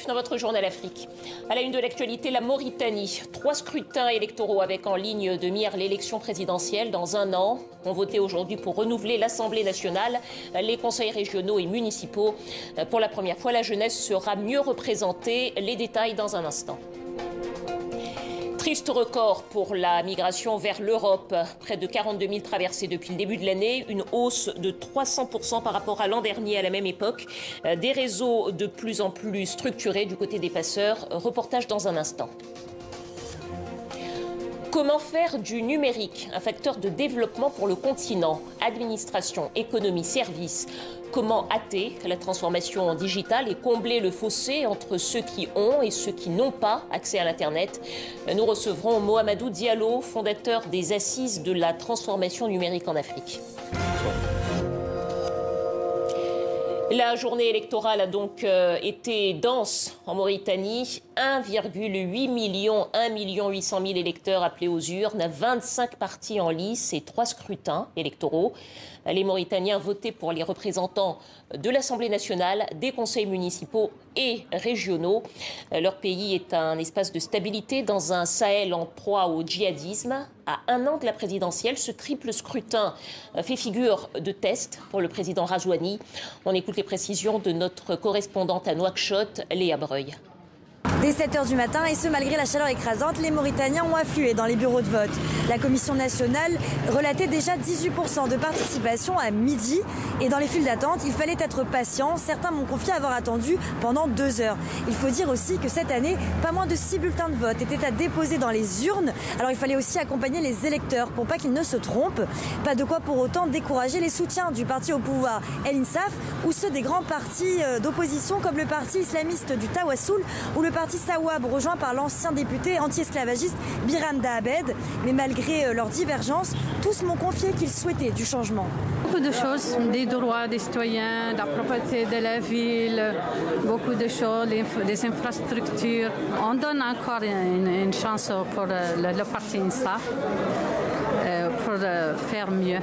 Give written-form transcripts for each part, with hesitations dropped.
dans votre journal Afrique. À la une de l'actualité, la Mauritanie. 3 scrutins électoraux avec en ligne de mire l'élection présidentielle dans un an. On votait aujourd'hui pour renouveler l'Assemblée nationale, les conseils régionaux et municipaux. Pour la première fois, la jeunesse sera mieux représentée. Les détails dans un instant. Triste record pour la migration vers l'Europe. Près de 42 000 traversées depuis le début de l'année, une hausse de 300% par rapport à l'an dernier à la même époque. Des réseaux de plus en plus structurés du côté des passeurs. Reportage dans un instant. Comment faire du numérique un facteur de développement pour le continent? Administration, économie, services. Comment hâter la transformation digitale et combler le fossé entre ceux qui ont et ceux qui n'ont pas accès à l'Internet? Nous recevrons Mohamedou Diallo, fondateur des Assises de la transformation numérique en Afrique. La journée électorale a donc été dense en Mauritanie. 1,8 million, 1 800 000 électeurs appelés aux urnes, 25 partis en lice et 3 scrutins électoraux. Les Mauritaniens votaient pour les représentants de l'Assemblée nationale, des conseils municipaux et régionaux. Leur pays est un espace de stabilité dans un Sahel en proie au djihadisme. À un an de la présidentielle, ce triple scrutin fait figure de test pour le président Razouani. On écoute les précisions de notre correspondante à Nouakchott, Léa Breuil. Dès 7 h du matin, et ce malgré la chaleur écrasante, les Mauritaniens ont afflué dans les bureaux de vote. La commission nationale relatait déjà 18% de participation à midi. Et dans les files d'attente, il fallait être patient. Certains m'ont confié avoir attendu pendant 2 heures. Il faut dire aussi que cette année, pas moins de 6 bulletins de vote étaient à déposer dans les urnes. Alors il fallait aussi accompagner les électeurs pour pas qu'ils ne se trompent. Pas de quoi pour autant décourager les soutiens du parti au pouvoir El Insaf ou ceux des grands partis d'opposition comme le parti islamiste du Tawassoul ou le parti Sawab, rejoint par l'ancien député anti-esclavagiste Biram Dahabed. Mais malgré leurs divergences, tous m'ont confié qu'ils souhaitaient du changement. Beaucoup de choses, des droits des citoyens, de la propreté de la ville, beaucoup de choses, des infrastructures. On donne encore une chance pour le parti INSAF pour faire mieux.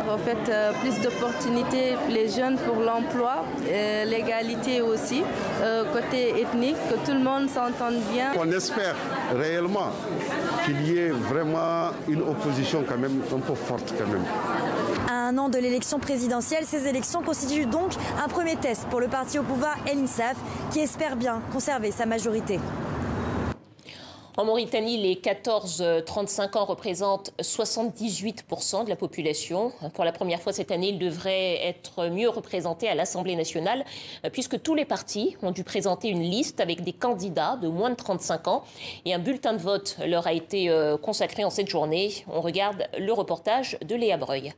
En fait, plus d'opportunités pour les jeunes pour l'emploi, l'égalité aussi, côté ethnique, que tout le monde s'entende bien. On espère réellement qu'il y ait vraiment une opposition quand même un peu forte quand même. À un an de l'élection présidentielle, ces élections constituent donc un premier test pour le parti au pouvoir El Insaf qui espère bien conserver sa majorité. En Mauritanie, les 14-35 ans représentent 78% de la population. Pour la première fois cette année, ils devraient être mieux représentés à l'Assemblée nationale, puisque tous les partis ont dû présenter une liste avec des candidats de moins de 35 ans. Et un bulletin de vote leur a été consacré en cette journée. On regarde le reportage de Léa Breuil.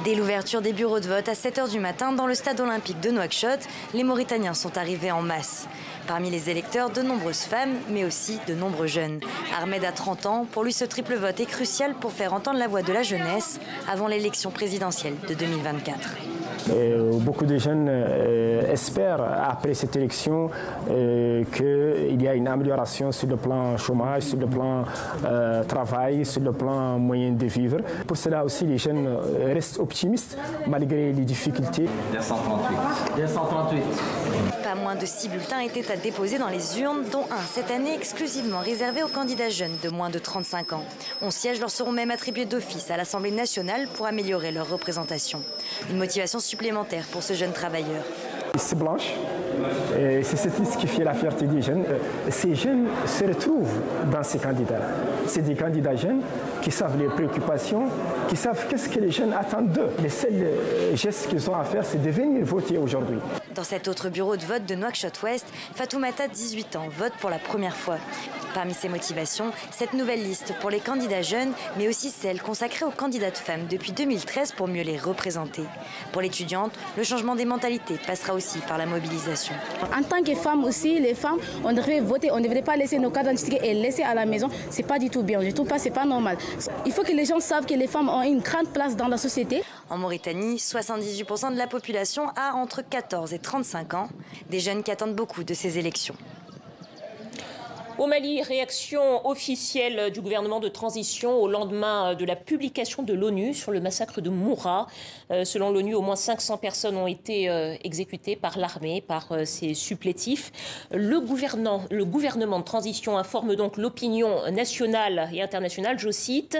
Dès l'ouverture des bureaux de vote à 7 h du matin dans le stade olympique de Nouakchott, les Mauritaniens sont arrivés en masse. Parmi les électeurs, de nombreuses femmes, mais aussi de nombreux jeunes. Ahmed a 30 ans. Pour lui, ce triple vote est crucial pour faire entendre la voix de la jeunesse avant l'élection présidentielle de 2024. Beaucoup de jeunes espèrent, après cette élection, qu'il y a une amélioration sur le plan chômage, sur le plan travail, sur le plan moyen de vivre. Pour cela aussi, les jeunes restent optimistes malgré les difficultés. 238. Pas moins de 6 bulletins étaient à déposer dans les urnes, dont un cette année exclusivement réservé aux candidats jeunes de moins de 35 ans. 11 sièges leur seront même attribués d'office à l'Assemblée nationale pour améliorer leur représentation. Une motivation supplémentaire pour ce jeune travailleur. C'est blanche, c'est cette liste qui fait la fierté des jeunes. Ces jeunes se retrouvent dans ces candidats. C'est des candidats jeunes qui savent les préoccupations, qui savent qu'est-ce que les jeunes attendent d'eux. Les seuls gestes qu'ils ont à faire, c'est de venir voter aujourd'hui. Dans cet autre bureau de vote de Nouakchott-Ouest, Fatoumata, 18 ans, vote pour la première fois. Parmi ses motivations, cette nouvelle liste pour les candidats jeunes, mais aussi celle consacrée aux candidates femmes depuis 2013 pour mieux les représenter. Pour l'étudiante, le changement des mentalités passera aussi par la mobilisation. En tant que femme aussi, les femmes, on devrait voter, on ne devrait pas laisser nos cartes d'identité et laisser à la maison. C'est pas du tout bien, du tout pas, c'est pas normal. Il faut que les gens savent que les femmes ont une grande place dans la société. En Mauritanie, 78% de la population a entre 14 et 35 ans, des jeunes qui attendent beaucoup de ces élections. Au Mali, réaction officielle du gouvernement de transition au lendemain de la publication de l'ONU sur le massacre de Moura. Selon l'ONU, au moins 500 personnes ont été exécutées par l'armée, par ses supplétifs. Le gouvernement de transition informe donc l'opinion nationale et internationale, je cite,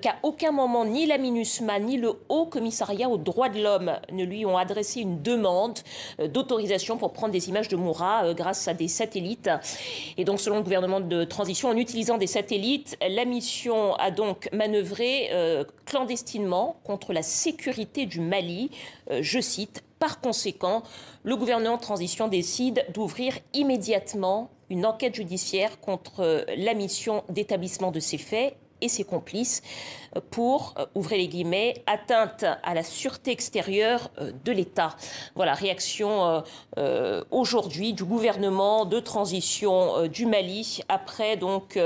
qu'à aucun moment ni la MINUSMA ni le Haut Commissariat aux droits de l'homme ne lui ont adressé une demande d'autorisation pour prendre des images de Moura grâce à des satellites. Et donc, selon le gouvernement de transition, en utilisant des satellites, la mission a donc manœuvré clandestinement contre la sécurité du Mali. Je cite, par conséquent, le gouvernement de transition décide d'ouvrir immédiatement une enquête judiciaire contre la mission d'établissement de ces faits et ses complices pour, ouvrez les guillemets, atteinte à la sûreté extérieure de l'État. Voilà, réaction aujourd'hui du gouvernement de transition du Mali après donc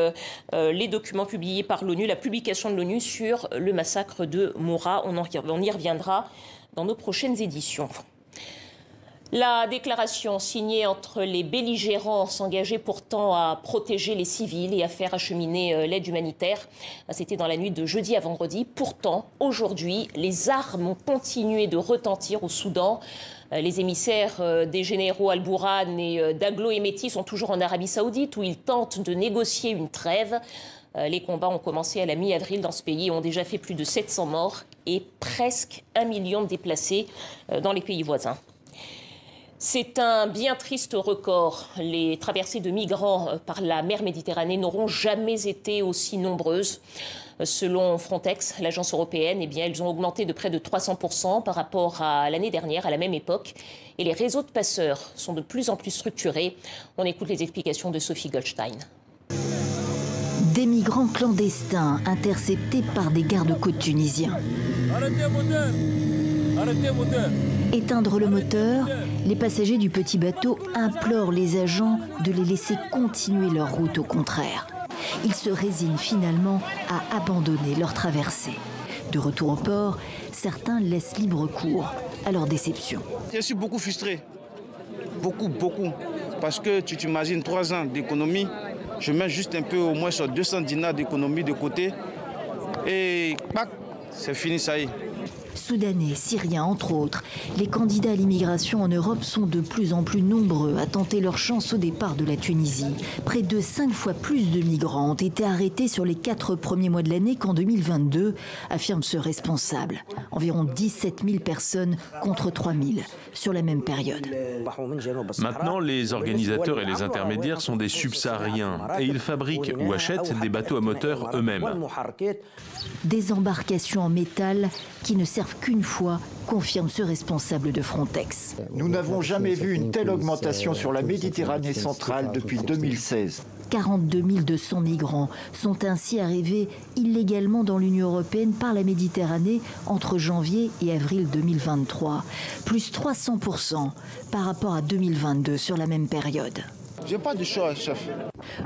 les documents publiés par l'ONU, la publication de l'ONU sur le massacre de Moura. On y reviendra dans nos prochaines éditions. La déclaration signée entre les belligérants s'engageait pourtant à protéger les civils et à faire acheminer l'aide humanitaire. C'était dans la nuit de jeudi à vendredi. Pourtant, aujourd'hui, les armes ont continué de retentir au Soudan. Les émissaires des généraux Al-Bourhan et Daglo Emeti sont toujours en Arabie Saoudite où ils tentent de négocier une trêve. Les combats ont commencé à la mi-avril dans ce pays et ont déjà fait plus de 700 morts et presque 1 million de déplacés dans les pays voisins. C'est un bien triste record. Les traversées de migrants par la mer Méditerranée n'auront jamais été aussi nombreuses. Selon Frontex, l'agence européenne, eh bien, elles ont augmenté de près de 300% par rapport à l'année dernière, à la même époque. Et les réseaux de passeurs sont de plus en plus structurés. On écoute les explications de Sophie Goldstein. Des migrants clandestins interceptés par des gardes-côtes tunisiens. Éteindre le moteur, les passagers du petit bateau implorent les agents de les laisser continuer leur route au contraire. Ils se résignent finalement à abandonner leur traversée. De retour au port, certains laissent libre cours à leur déception. Je suis beaucoup frustré. Beaucoup. Parce que tu t'imagines 3 ans d'économie, je mets juste un peu au moins sur 200 dinars d'économie de côté et pac, c'est fini, ça y est. Soudanais, Syriens, entre autres, les candidats à l'immigration en Europe sont de plus en plus nombreux à tenter leur chance au départ de la Tunisie. Près de 5 fois plus de migrants ont été arrêtés sur les 4 premiers mois de l'année qu'en 2022, affirme ce responsable. Environ 17 000 personnes contre 3 000 sur la même période. Maintenant, les organisateurs et les intermédiaires sont des subsahariens et ils fabriquent ou achètent des bateaux à moteur eux-mêmes. Des embarcations en métal qui ne servent qu'une fois, confirme ce responsable de Frontex. Nous n'avons jamais vu une telle augmentation sur la Méditerranée centrale depuis 2016. 42 200 migrants sont ainsi arrivés illégalement dans l'Union européenne par la Méditerranée entre janvier et avril 2023, plus 300% par rapport à 2022 sur la même période. J'ai pas de choix, chef.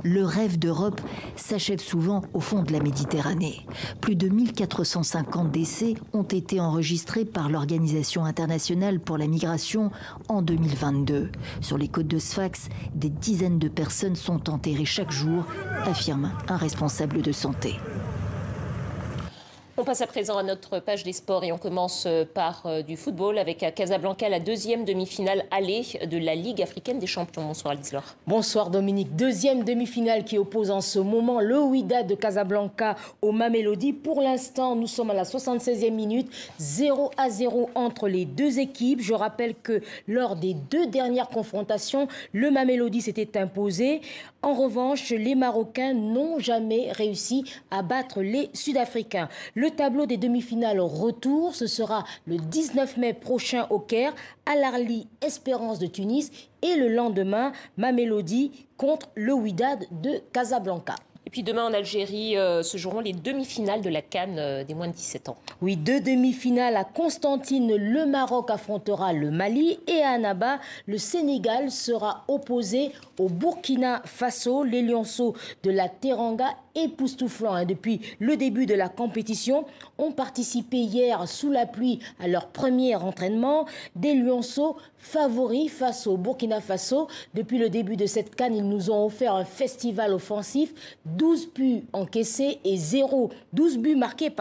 Le rêve d'Europe s'achève souvent au fond de la Méditerranée. Plus de 1450 décès ont été enregistrés par l'Organisation internationale pour la migration en 2022. Sur les côtes de Sfax, des dizaines de personnes sont enterrées chaque jour, affirme un responsable de santé. On passe à présent à notre page des sports et on commence par du football avec à Casablanca la 2e demi-finale aller de la Ligue africaine des champions. Bonsoir Lislor. Bonsoir Dominique. 2e demi-finale qui oppose en ce moment le Wydad de Casablanca au Mamelodi. Pour l'instant, nous sommes à la 76e minute, 0-0 entre les deux équipes. Je rappelle que lors des 2 dernières confrontations, le Mamelodi s'était imposé. En revanche, les Marocains n'ont jamais réussi à battre les Sud-Africains. Le tableau des demi-finales retour, ce sera le 19 mai prochain au Caire, Al Ahly Espérance de Tunis et le lendemain, Mamelodi contre le Wydad de Casablanca. Et puis demain en Algérie se joueront les demi-finales de la CAN des moins de 17 ans. Oui, 2 demi-finales à Constantine, le Maroc affrontera le Mali et à Annaba, le Sénégal sera opposé au Burkina Faso. Les lionceaux de la Teranga, époustouflants depuis le début de la compétition, ont participé hier sous la pluie à leur premier entraînement. Des lionceaux favoris face au Burkina Faso. Depuis le début de cette CAN, ils nous ont offert un festival offensif. 12 buts encaissés et 12 buts marqués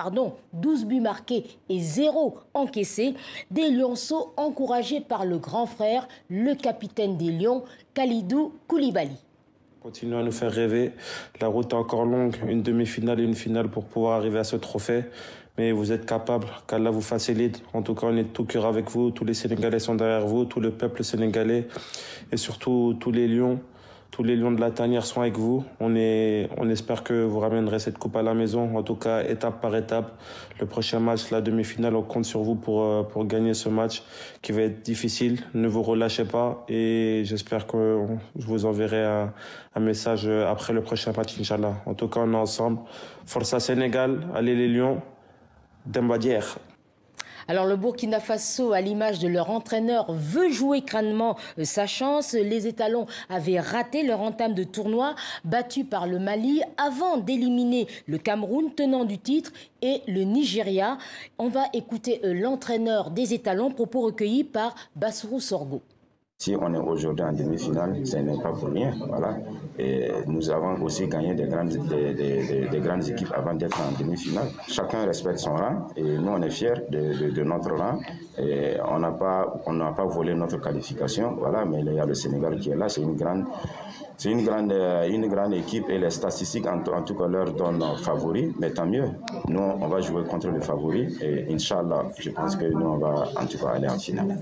et 0 encaissés. Des lionceaux encouragés par le grand frère, le capitaine des Lions, Kalidou Koulibaly. Continuez à nous faire rêver. La route est encore longue, une demi-finale et une finale pour pouvoir arriver à ce trophée. Mais vous êtes capables, qu'Allah vous facilite. En tout cas, on est de tout cœur avec vous. Tous les Sénégalais sont derrière vous, tout le peuple sénégalais et surtout tous les lions de la tanière sont avec vous. On espère que vous ramènerez cette coupe à la maison, en tout cas étape par étape. Le prochain match, la demi-finale, on compte sur vous pour gagner ce match qui va être difficile. Ne vous relâchez pas et j'espère que je vous enverrai un message après le prochain match, Inch'Allah. En tout cas, on est ensemble. Força Sénégal, allez les Lions, Demba Dier. Alors le Burkina Faso, à l'image de leur entraîneur, veut jouer crânement sa chance. Les étalons avaient raté leur entame de tournoi, battu par le Mali, avant d'éliminer le Cameroun, tenant du titre, et le Nigeria. On va écouter l'entraîneur des étalons, propos recueillis par Bassirou Sorgho. Si on est aujourd'hui en demi-finale, ce n'est pas pour rien. Voilà. Et nous avons aussi gagné des grandes équipes avant d'être en demi-finale. Chacun respecte son rang et nous on est fiers de notre rang. Et on n'a pas volé notre qualification. Voilà. Mais il y a le Sénégal qui est là. C'est une grande équipe et les statistiques en tout cas leur donnent favoris. Mais tant mieux. Nous on va jouer contre le favori et Inch'Allah, je pense que nous on va en tout cas aller en finale.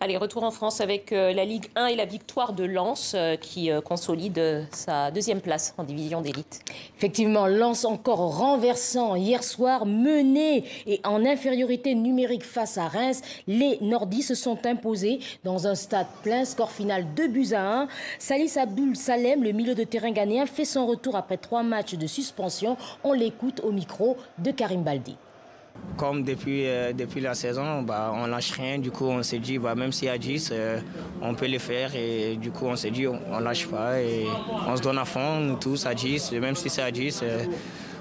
Allez, retour en France avec la Ligue 1 et la victoire de Lens qui consolide sa deuxième place en division d'élite. Effectivement, Lens encore renversant hier soir, mené et en infériorité numérique face à Reims. Les Nordis se sont imposés dans un stade plein, score final 2-1. Salis Abdoul Salem, le milieu de terrain ghanéen, fait son retour après 3 matchs de suspension. On l'écoute au micro de Karim Baldi. Comme depuis la saison, on lâche rien. Du coup, on s'est dit, même s'il y a 10, on peut le faire. Et du coup, on s'est dit, on lâche pas. Et on se donne à fond, nous tous, à 10. Même si c'est à 10,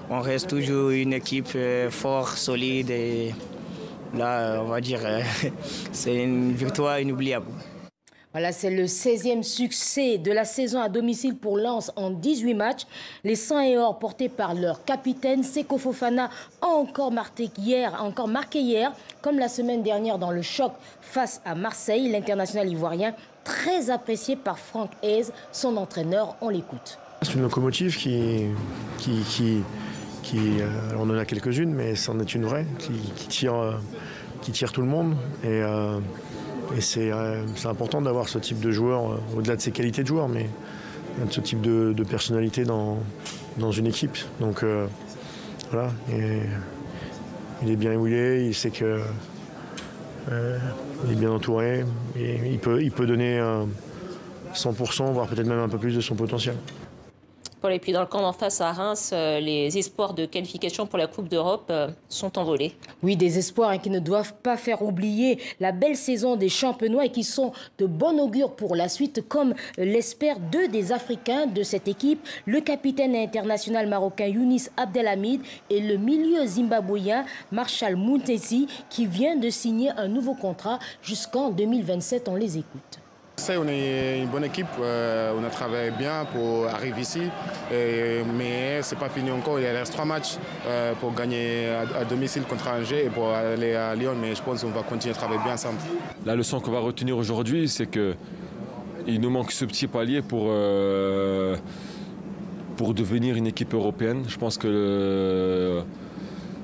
on reste toujours une équipe forte, solide. Et là, on va dire, c'est une victoire inoubliable. Voilà, c'est le 16e succès de la saison à domicile pour Lens en 18 matchs. Les 100 et or portés par leur capitaine, Seko Fofana, a encore marqué hier, comme la semaine dernière dans le choc face à Marseille. L'international ivoirien, très apprécié par Franck Hez, son entraîneur. On l'écoute. C'est une locomotive qui on en a quelques-unes, mais c'en est une vraie, qui tire tout le monde. Et c'est important d'avoir ce type de joueur, au-delà de ses qualités de joueur, mais ce type de personnalité dans une équipe. Donc voilà, et il est bien où il est, il sait qu'il est bien entouré, et il peut donner 100%, voire peut-être même un peu plus de son potentiel. Et puis dans le camp d'en face à Reims, les espoirs de qualification pour la Coupe d'Europe sont envolés. Oui, des espoirs qui ne doivent pas faire oublier la belle saison des Champenois et qui sont de bon augure pour la suite, comme l'espèrent 2 des Africains de cette équipe, le capitaine international marocain Younis Abdelhamid et le milieu zimbabwéen Marshall Muntesi qui vient de signer un nouveau contrat jusqu'en 2027. On les écoute. On est une bonne équipe, on a travaillé bien pour arriver ici, mais ce n'est pas fini encore. Il reste 3 matchs pour gagner à domicile contre Angers et pour aller à Lyon, mais je pense qu'on va continuer à travailler bien ensemble. La leçon qu'on va retenir aujourd'hui, c'est qu'il nous manque ce petit palier pour devenir une équipe européenne. Je pense que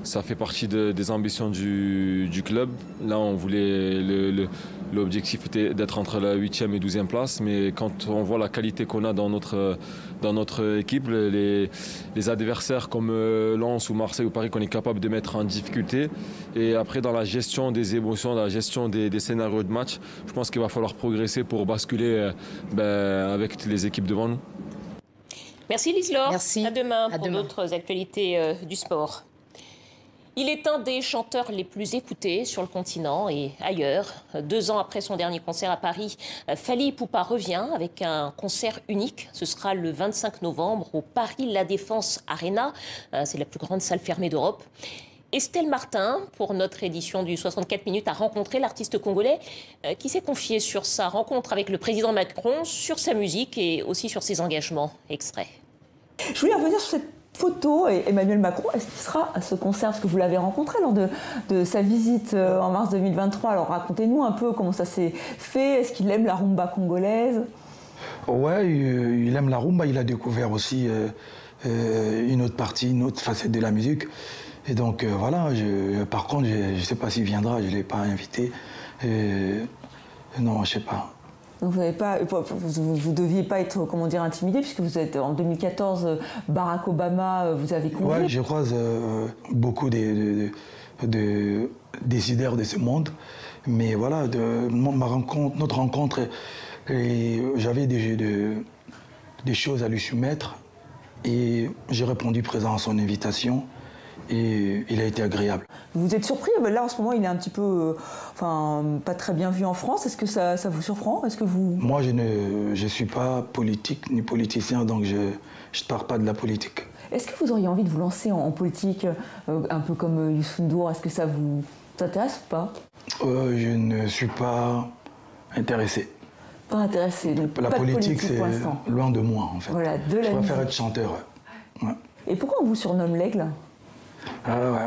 ça fait partie des ambitions du club. Là, on voulait l'objectif était d'être entre la 8e et 12e place, mais quand on voit la qualité qu'on a dans notre équipe, les adversaires comme Lens ou Marseille ou Paris qu'on est capable de mettre en difficulté, et après dans la gestion des émotions, la gestion des scénarios de match, je pense qu'il va falloir progresser pour basculer avec les équipes devant nous. Merci Lise-Laure. Merci. À demain pour d'autres actualités du sport. Il est un des chanteurs les plus écoutés sur le continent et ailleurs. 2 ans après son dernier concert à Paris, Fally Ipupa revient avec un concert unique. Ce sera le 25 novembre au Paris La Défense Arena. C'est la plus grande salle fermée d'Europe. Estelle Martin, pour notre édition du 64 minutes, a rencontré l'artiste congolais qui s'est confié sur sa rencontre avec le président Macron, sur sa musique et aussi sur ses engagements. Extrait. Je voulais revenir sur cette photo. Emmanuel Macron, est-ce qu'il sera à ce concert? Parce que vous l'avez rencontré lors de sa visite en mars 2023. Alors racontez-nous un peu comment ça s'est fait. Est-ce qu'il aime la rumba congolaise? Ouais, il aime la rumba. Il a découvert aussi une autre partie, une autre facette de la musique. Et donc voilà, par contre, je ne sais pas s'il viendra, je ne l'ai pas invité. Non, je ne sais pas. Donc vous ne deviez pas être, comment dire, intimidé, puisque vous êtes en 2014, Barack Obama vous avez convié. Oui, je croise beaucoup de décideurs de ce monde. Mais voilà, notre rencontre, j'avais des choses à lui soumettre. Et j'ai répondu présent à son invitation. Et il a été agréable. Vous êtes surpris? Là, en ce moment, il est un petit peu, pas très bien vu en France. Est-ce que ça vous surprend? Est-ce que vous... Moi, je ne suis pas politique ni politicien, donc je ne pars pas de la politique. Est-ce que vous auriez envie de vous lancer en politique, un peu comme Youssou N'Dour? Est-ce que ça vous intéresse ou pas? Je ne suis pas intéressé. Pas intéressé, donc la pas politique, c'est loin de moi, en fait. Voilà, je préfère être chanteur. Ouais. Et pourquoi on vous surnomme l'aigle?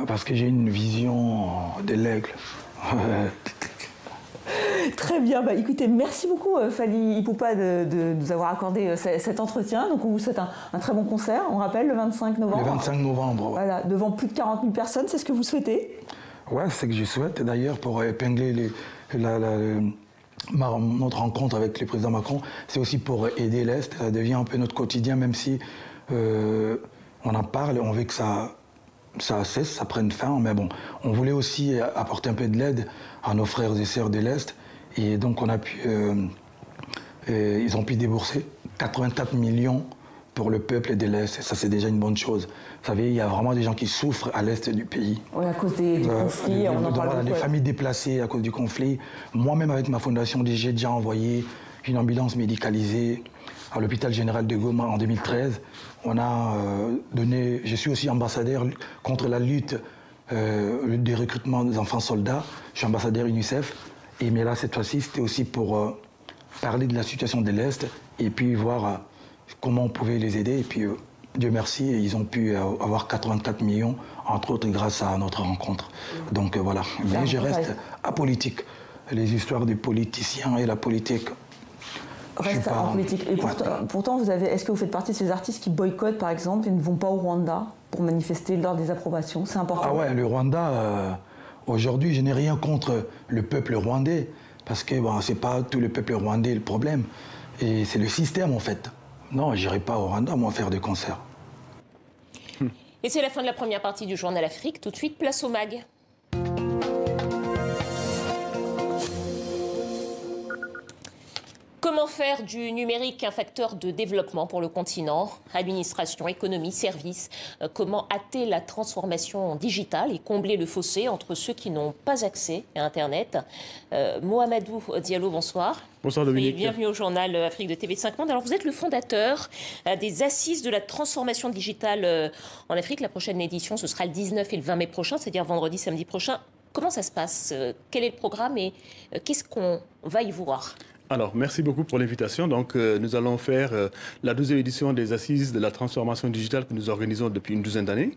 Parce que j'ai une vision de l'aigle. Très bien. Écoutez, merci beaucoup Fally Ipupa de nous avoir accordé cet entretien. Donc on vous souhaite un très bon concert. On rappelle le 25 novembre. Le 25 novembre. Ouais. Voilà, devant plus de 40 000 personnes. C'est ce que vous souhaitez? Ouais, c'est ce que je souhaite. D'ailleurs, pour épingler notre rencontre avec le président Macron, c'est aussi pour aider l'Est. Ça devient un peu notre quotidien, même si on en parle et on veut que ça cesse, ça prenne fin, mais bon, on voulait aussi apporter un peu de l'aide à nos frères et sœurs de l'Est, et donc on a pu, ils ont pu débourser 84 millions pour le peuple de l'Est, et ça c'est déjà une bonne chose. Vous savez, il y a vraiment des gens qui souffrent à l'Est du pays. Oui, à cause du conflit, on en parle beaucoup. Les familles déplacées à cause du conflit. Moi-même, avec ma fondation, j'ai déjà envoyé une ambulance médicalisée à l'hôpital général de Goma en 2013. On a donné, je suis aussi ambassadeur contre la lutte des recrutements des enfants soldats. Je suis ambassadeur UNICEF. Mais là, cette fois-ci, c'était aussi pour parler de la situation de l'Est et puis voir comment on pouvait les aider. Et puis, Dieu merci, ils ont pu avoir 84 millions, entre autres grâce à notre rencontre. Donc voilà. Mais je reste apolitique. Les histoires des politiciens et la politique... Reste en politique. Et pourtant, est-ce que vous faites partie de ces artistes qui boycottent, par exemple, et ne vont pas au Rwanda pour manifester leur désapprobation? C'est important. Ah ouais, le Rwanda, aujourd'hui, je n'ai rien contre le peuple rwandais, parce que c'est pas tout le peuple rwandais le problème, et c'est le système, en fait. Non, je n'irai pas au Rwanda, moi, faire des concerts. Et c'est la fin de la première partie du Journal Afrique. Tout de suite, place au MAG. Comment faire du numérique un facteur de développement pour le continent? Administration, économie, services. Comment hâter la transformation digitale et combler le fossé entre ceux qui n'ont pas accès à Internet? Mohamedou Diallo, bonsoir. Bonsoir Dominique. Et bienvenue au Journal Afrique de TV5 Monde. Alors vous êtes le fondateur des Assises de la transformation digitale en Afrique. La prochaine édition, ce sera le 19 et le 20 mai prochain, c'est-à-dire vendredi, samedi prochain. Comment ça se passe? Quel est le programme et qu'est-ce qu'on va y voir? Alors, merci beaucoup pour l'invitation. Donc, nous allons faire la 12e édition des Assises de la transformation digitale que nous organisons depuis une douzaine d'années.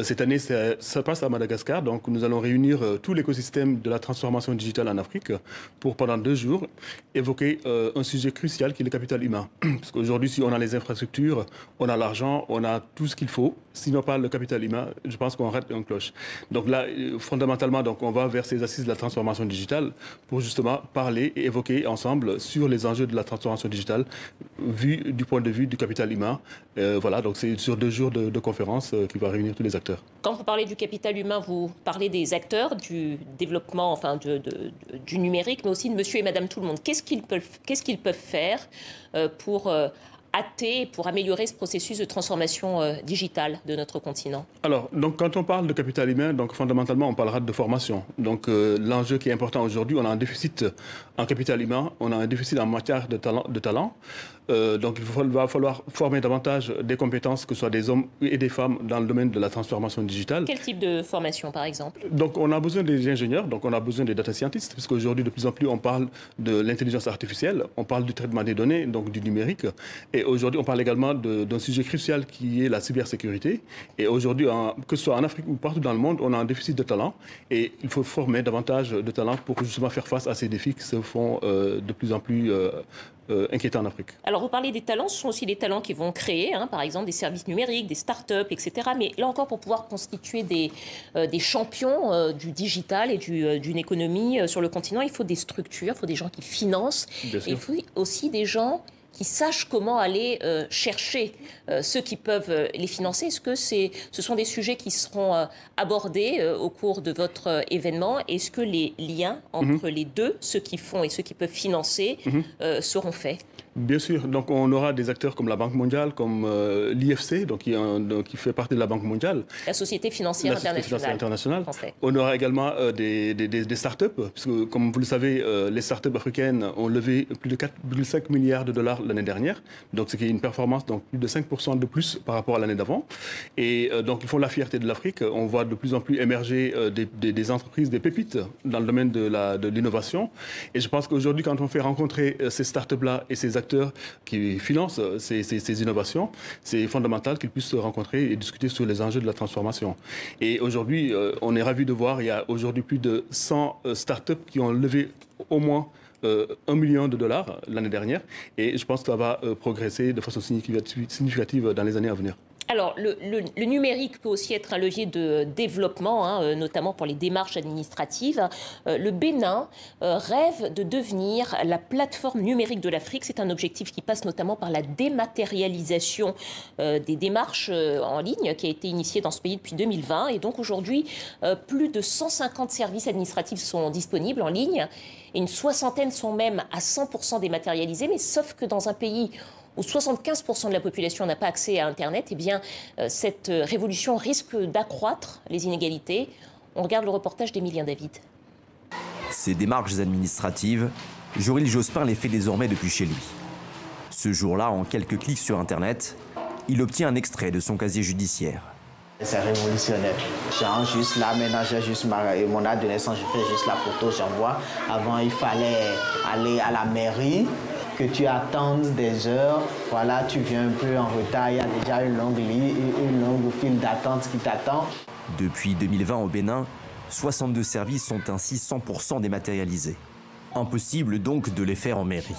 Cette année, ça passe à Madagascar. Donc, nous allons réunir tout l'écosystème de la transformation digitale en Afrique pour, pendant 2 jours, évoquer un sujet crucial qui est le capital humain. Parce qu'aujourd'hui, si on a les infrastructures, on a l'argent, on a tout ce qu'il faut. Si on parle de capital humain, je pense qu'on rate un cloche. Donc là, fondamentalement, on va vers ces Assises de la transformation digitale pour justement parler et évoquer ensemble sur les enjeux de la transformation digitale vu du point de vue du capital humain. Voilà, donc c'est sur 2 jours de conférence qui va réunir tous les acteurs. Quand vous parlez du capital humain, vous parlez des acteurs, du développement, enfin du numérique, mais aussi de monsieur et madame tout le monde. Qu'est-ce qu'ils peuvent faire pour hâter, pour améliorer ce processus de transformation digitale de notre continent? Alors, donc, quand on parle de capital humain, donc, fondamentalement, on parlera de formation. Donc, l'enjeu qui est important aujourd'hui, on a un déficit en capital humain, on a un déficit en matière de talent. Donc, il va falloir former davantage des compétences, que ce soit des hommes et des femmes, dans le domaine de la transformation digitale. Quel type de formation, par exemple? Donc, on a besoin des ingénieurs, donc on a besoin des data scientists, parce qu'aujourd'hui, de plus en plus, on parle de l'intelligence artificielle, on parle du traitement des données, donc du numérique. Et aujourd'hui, on parle également d'un sujet crucial qui est la cybersécurité. Et aujourd'hui, que ce soit en Afrique ou partout dans le monde, on a un déficit de talent. Et il faut former davantage de talents pour justement faire face à ces défis qui se font de plus en plus inquiétants en Afrique. Alors, vous parlez des talents, ce sont aussi des talents qui vont créer, par exemple, des services numériques, des start-up, etc. Mais là encore, pour pouvoir constituer des champions du digital et d'une économie sur le continent, il faut des structures, il faut des gens qui financent. Il faut aussi des gens qui sachent comment aller chercher ceux qui peuvent les financer. Est-ce que ce sont des sujets qui seront abordés au cours de votre événement? Est-ce que les liens entre les deux, ceux qui font et ceux qui peuvent financer, seront faits? Bien sûr. Donc, on aura des acteurs comme la Banque mondiale, comme l'IFC, donc qui fait partie de la Banque mondiale. La Société financière internationale. On aura également des start-up, puisque, comme vous le savez, les start-up africaines ont levé plus de 4,5 milliards de dollars l'année dernière. Donc, ce qui est une performance, donc plus de 5% de plus par rapport à l'année d'avant. Et donc, ils font la fierté de l'Afrique. On voit de plus en plus émerger des entreprises, des pépites dans le domaine de l'innovation. Et je pense qu'aujourd'hui, quand on fait rencontrer ces start-up-là et ces acteurs qui financent ces innovations, c'est fondamental qu'ils puissent se rencontrer et discuter sur les enjeux de la transformation. Et aujourd'hui, on est ravis de voir, il y a aujourd'hui plus de 100 start-up qui ont levé au moins 1 million de dollars l'année dernière. Et je pense que ça va progresser de façon significative dans les années à venir. Alors, le numérique peut aussi être un levier de développement, notamment pour les démarches administratives. Le Bénin rêve de devenir la plateforme numérique de l'Afrique. C'est un objectif qui passe notamment par la dématérialisation des démarches en ligne, qui a été initiée dans ce pays depuis 2020. Et donc aujourd'hui, plus de 150 services administratifs sont disponibles en ligne. Et une soixantaine sont même à 100% dématérialisés. Mais sauf que dans un pays où 75% de la population n'a pas accès à Internet, eh bien, cette révolution risque d'accroître les inégalités. On regarde le reportage d'Emilien David. Ces démarches administratives, Joril Jospin les fait désormais depuis chez lui. Ce jour-là, en quelques clics sur Internet, il obtient un extrait de son casier judiciaire. C'est révolutionnaire. J'entre juste là, maintenant j'ai juste mon acte de naissance, je fais juste la photo, j'envoie. Avant, il fallait aller à la mairie, que tu attendes des heures, voilà, tu viens un peu en retard, il y a déjà une longue file d'attente qui t'attend. Depuis 2020 au Bénin, 62 services sont ainsi 100% dématérialisés. Impossible donc de les faire en mairie.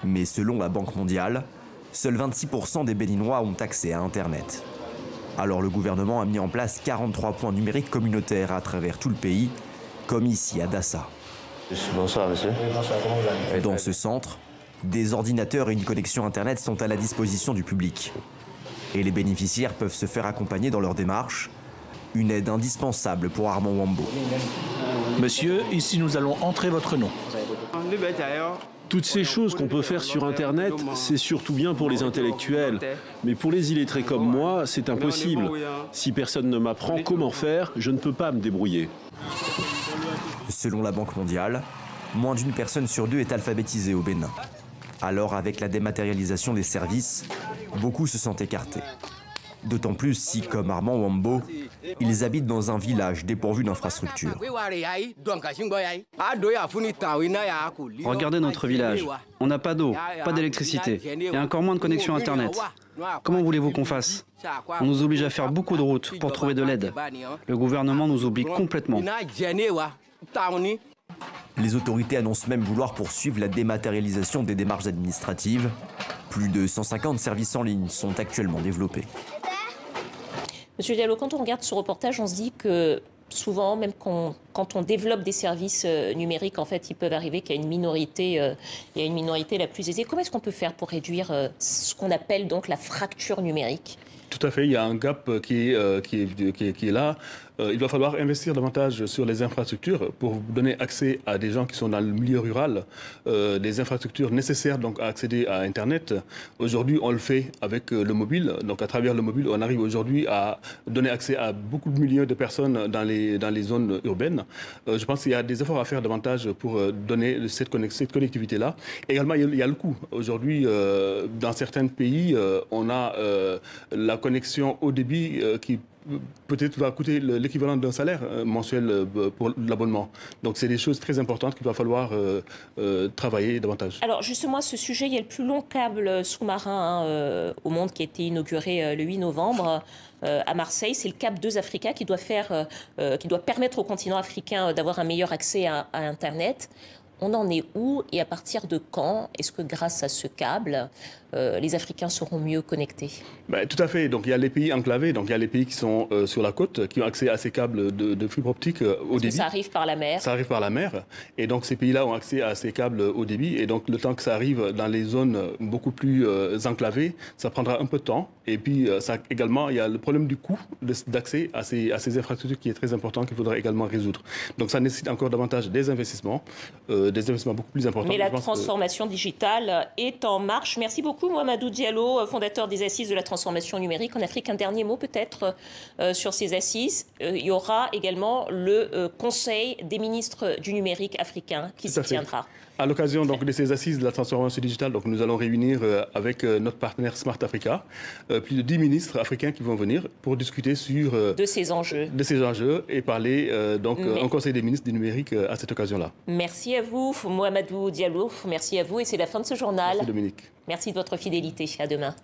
Mais selon la Banque mondiale, seuls 26% des Béninois ont accès à Internet. Alors le gouvernement a mis en place 43 points numériques communautaires à travers tout le pays, comme ici à Dassa. Bonsoir monsieur. Bonsoir, comment vous allez? Dans ce centre, des ordinateurs et une connexion Internet sont à la disposition du public. Et les bénéficiaires peuvent se faire accompagner dans leur démarche, une aide indispensable pour Armand Wambo. Monsieur, ici nous allons entrer votre nom. Toutes ces choses qu'on peut faire sur Internet, c'est surtout bien pour les intellectuels. Mais pour les illettrés comme moi, c'est impossible. Si personne ne m'apprend comment faire, je ne peux pas me débrouiller. Selon la Banque mondiale, moins d'une personne sur deux est alphabétisée au Bénin. Alors, avec la dématérialisation des services, beaucoup se sentent écartés. D'autant plus si, comme Armand Wambo, ils habitent dans un village dépourvu d'infrastructures. Regardez notre village. On n'a pas d'eau, pas d'électricité et encore moins de connexion Internet. Comment voulez-vous qu'on fasse? On nous oblige à faire beaucoup de routes pour trouver de l'aide. Le gouvernement nous oublie complètement. Les autorités annoncent même vouloir poursuivre la dématérialisation des démarches administratives. Plus de 150 services en ligne sont actuellement développés. Monsieur Diallo, quand on regarde ce reportage, on se dit que souvent, même quand on développe des services numériques, en fait, ils peuvent arriver qu'il y a une minorité, la plus aisée. Comment est-ce qu'on peut faire pour réduire ce qu'on appelle donc la fracture numérique ? Tout à fait, il y a un gap qui est là. il va falloir investir davantage sur les infrastructures pour donner accès à des gens qui sont dans le milieu rural, des infrastructures nécessaires donc, à accéder à Internet. Aujourd'hui, on le fait avec le mobile. Donc à travers le mobile, on arrive aujourd'hui à donner accès à beaucoup de millions de personnes dans les zones urbaines. Je pense qu'il y a des efforts à faire davantage pour donner cette connectivité-là. Également, il y a le coût. Aujourd'hui, dans certains pays, on a la connexion haut débit qui peut-être va coûter l'équivalent d'un salaire mensuel pour l'abonnement. Donc c'est des choses très importantes qu'il va falloir travailler davantage. Alors justement à ce sujet, il y a le plus long câble sous-marin au monde qui a été inauguré le 8 novembre à Marseille. C'est le câble 2 Africa qui doit permettre au continent africain d'avoir un meilleur accès à Internet. On en est où et à partir de quand est-ce que grâce à ce câble, les Africains seront mieux connectés? Tout à fait. Donc il y a les pays enclavés, donc il y a les pays qui sont sur la côte, qui ont accès à ces câbles de fibre optique haut débit. Ça arrive par la mer. Ça arrive par la mer. Et donc ces pays-là ont accès à ces câbles haut débit. Et donc le temps que ça arrive dans les zones beaucoup plus enclavées, ça prendra un peu de temps. Et puis également, il y a le problème du coût d'accès à ces infrastructures qui est très important, qu'il faudra également résoudre. Donc ça nécessite encore davantage des investissements beaucoup plus importants. Mais la transformation digitale est en marche. Merci beaucoup Mouhamadou Diallo, fondateur des Assises de la transformation numérique en Afrique. Un dernier mot peut-être sur ces assises. Il y aura également le Conseil des ministres du numérique africain qui s'y tiendra. À l'occasion donc de ces assises de la transformation digitale, donc nous allons réunir avec notre partenaire Smart Africa plus de 10 ministres africains qui vont venir pour discuter de ces enjeux et parler un Conseil des ministres du numérique à cette occasion-là. Merci à vous Mouhamadou Diallo, merci à vous et c'est la fin de ce journal. Merci Dominique. Merci de votre fidélité. À demain.